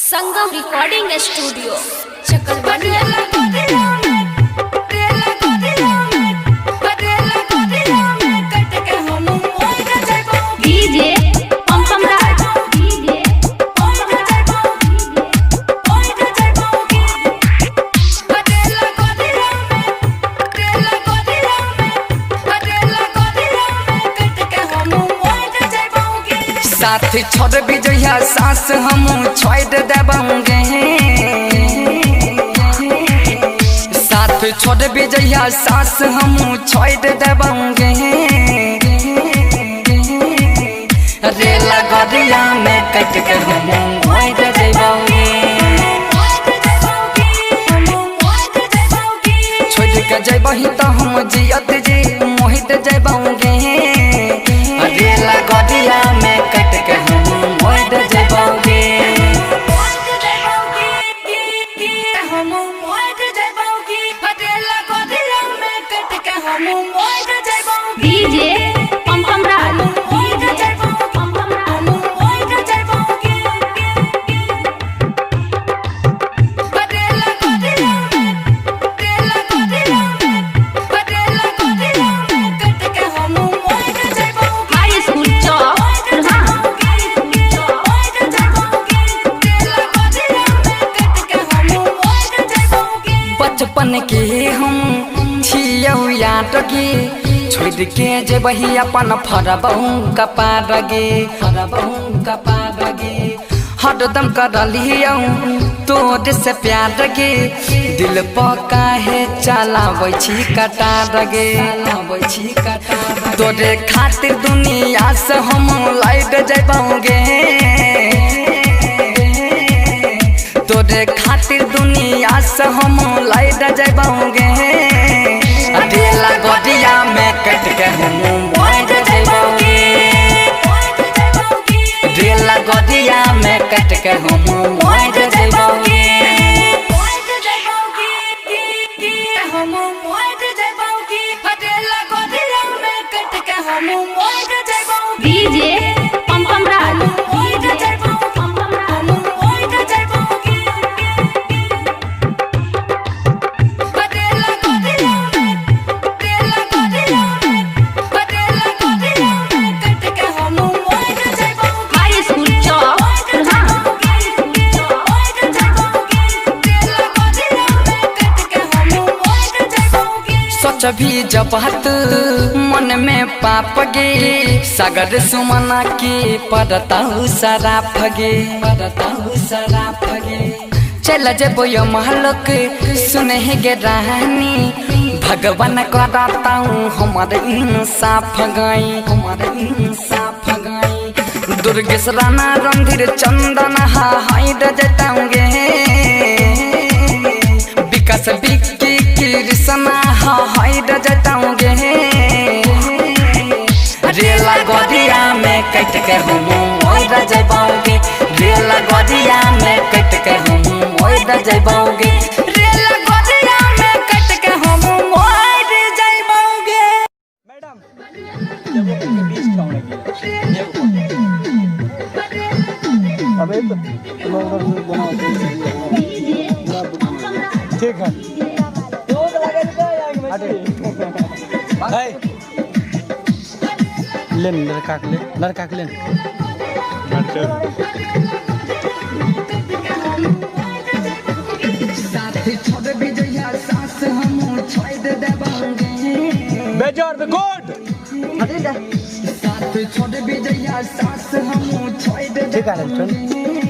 संगम recording studio चकलबनिया DJ पंपम राज साथ छोड़ भी जइया सास हम छोड़ देबंगे साथ छोड़ भी जइया सास हम छोड़ देबंगे रेला गदिया में कट के हम मोइद देबंगे छोड़ के जइबही त हम जियत जी मोहित जइबंगे रेला गदिया में कट के हम मोइद जइबंगे डीजे पंपम राज हाई स्कूल चौक बचपन के हम छियौ याद गे छोड़ के जेबही अपन फरबहू कपार गे हरदम करलियौ तोरे से प्यार गे दिल पर काहे चलाबै छी कटार गे तोरे खातिर दुनिया से हम लाइट जइबौगे तोरे खातिर दुनिया से हम लाइट जइबौगे रेला गदिया में कट के हम मोइद जइबौगे रेला गदिया में कट के हम मोइद जइबौगे डीजे पंपम राज हाई स्कूल चौक सच भी जबात मन में पाप गे सागर सुमना के पड़ताऊ सराफ गे चल जेबो यो महलक सुने गे रानी भगवान करताऊ हमार इंसाफ गई दुर्गेश राणा रणधीर चंदन हाइड जताऊंगे विकास विक्की कृष्णा हाइड जताऊंगे रेला गदिया में कट के हम मोइद जइबौगे रेला गदिया में कट के हम मोइद जइबौगे रेला गदिया में कट के हम मोइद जइबौगे मैडम जब वो बीच खाने अबे तो लोग बनाओ ठीक है लेन लड़का के लेन साथ छोड़ भी जइया सास हम छोड़ देबंगे बेजोर द गुड साथ छोड़ भी जइया सास हम छोड़ देबंगे। ठीक है